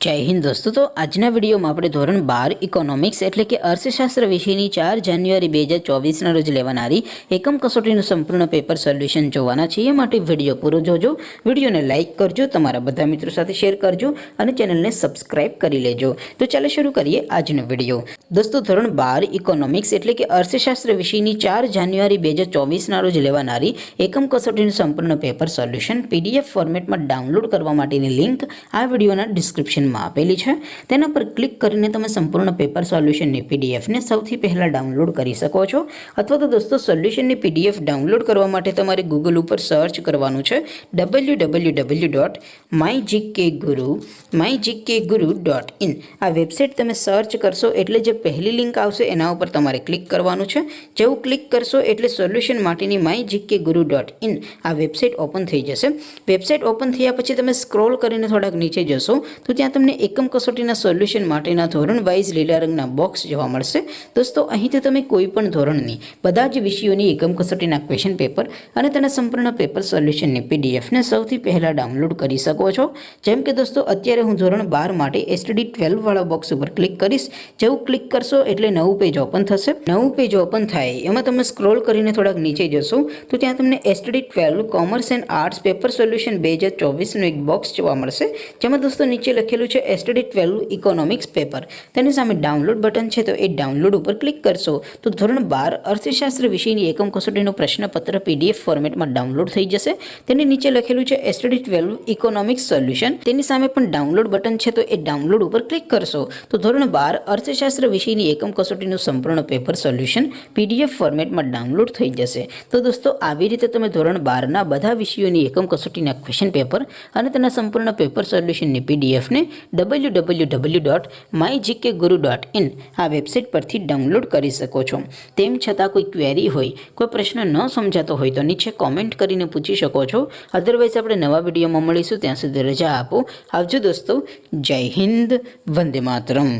जय हिंद दोस्तों। तो आजना विडियो में આપણે ધોરણ 12 ઇકોનોમિક્સ એટલે કે અર્થશાસ્ત્ર વિષયની 4 જાન્યુઆરી 2024 ના રોજ લેવાનારી એકમ કસોટીનું સંપૂર્ણ પેપર સોલ્યુશન જોવાના છે। એ માટે વિડિયો પૂરો જોજો, વિડિયોને લાઈક કરજો, તમારા બધા મિત્રો સાથે શેર કરજો અને ચેનલને સબસ્ક્રાઇબ કરી લેજો। તો ચાલો શરૂ કરીએ આજનો વિડિયો। દોસ્તો ધોરણ 12 ઇકોનોમિક્સ એટલે કે અર્થશાસ્ત્ર વિષયની 4 જાન્યુઆરી 2024 ના રોજ લેવાનારી એકમ કસોટીનું સંપૂર્ણ પેપર સોલ્યુશન પીડીએફ ફોર્મેટમાં ડાઉનલોડ કરવા માટેની લિંક આ વિડિયોના ડિસ્ક્રિપ્શન આપેલી છે। તેના પર ક્લિક કરીને તમે સંપૂર્ણ પેપર સોલ્યુશનની પીડીએફને સૌથી પહેલા ડાઉનલોડ કરી શકો છો। અથવા તો દોસ્તો સોલ્યુશનની પીડીએફ ડાઉનલોડ કરવા માટે તમારે ગૂગલ ઉપર સર્ચ કરવાનું છે www.mygkguru.in। આ વેબસાઇટ તમે સર્ચ કરશો એટલે જે પહેલી લિંક આવશે એના ઉપર તમારે ક્લિક કરવાનું છે। જેવું ક્લિક કરશો એટલે સોલ્યુશન માટેની mygkguru.in આ વેબસાઇટ ઓપન થઈ જશે। વેબસાઇટ ઓપન થયા પછી તમે સ્ક્રોલ કરીને થોડાક નીચે જશો તો ત્યાં તમને એકમ કસોટીના સોલ્યુશન માટેના ધોરણ વાઇઝ લીલા રંગના બોક્સ જોવા મળશે। દોસ્તો અહીંથી તમે કોઈ પણ ધોરણની બધા જ વિષયોની એકમ કસોટીના ક્વેશ્ચન પેપર અને તેના સંપૂર્ણ પેપર સોલ્યુશનની પીડીએફને સૌથી પહેલા ડાઉનલોડ કરી શકો છો। જેમ કે દોસ્તો અત્યારે હું ધોરણ 12 માટે એસટીડી 12 વાળા બોક્સ ઉપર ક્લિક કરીશ। જેવું ક્લિક કરશો એટલે નવું પેજ ઓપન થશે। નવું પેજ ઓપન થાય એમાં તમે સ્ક્રોલ કરીને થોડાક નીચે જશો તો ત્યાં તમને STD 12 commerce and arts paper solution 2024 નું એક બોક્સ જોવા મળશે। જેમાં દોસ્તો નીચે લખેલું છે એસટીડી 12 ઇકોનોમિક્સ પેપર। તેની સામે ડાઉનલોડ બટન છે તો એ ડાઉનલોડ ઉપર ક્લિક કરશો તો ધોરણ 12 અર્થશાસ્ત્ર વિષયની એકમ કસોટીનું પ્રશ્નપત્ર પીડીએફ ફોર્મેટમાં ડાઉનલોડ થઈ જશે। તેની નીચે લખેલું છે એસટીડી 12 ઇકોનોમિક્સ સોલ્યુશન। તેની સામે પણ ડાઉનલોડ બટન છે તો એ ડાઉનલોડ ઉપર ક્લિક કરશો તો ધોરણ 12 અર્થશાસ્ત્ર વિષયની એકમ કસોટીનું સંપૂર્ણ પેપર સોલ્યુશન પીડીએફ ફોર્મેટમાં ડાઉનલોડ થઈ જશે। તો દોસ્તો આવી રીતે તમે ધોરણ 12ના બધા વિષયોની એકમ કસોટીના ક્વેશ્ચન પેપર અને તેના સંપૂર્ણ પેપર સોલ્યુશનની પીડીએફને www.mygkguru.in આ વેબસાઇટ પરથી ડાઉનલોડ કરી શકો છો। તેમ છતાં કોઈ ક્વેરી હોય, કોઈ પ્રશ્ન ન સમજાતો હોય તો નીચે કોમેન્ટ કરીને પૂછી શકો છો। અધરવાઇઝ આપણે નવા વિડીયોમાં મળીશું, ત્યાં સુધી રજા આપો। આવજો દોસ્તો। જય હિન્દ, વંદે માતરમ।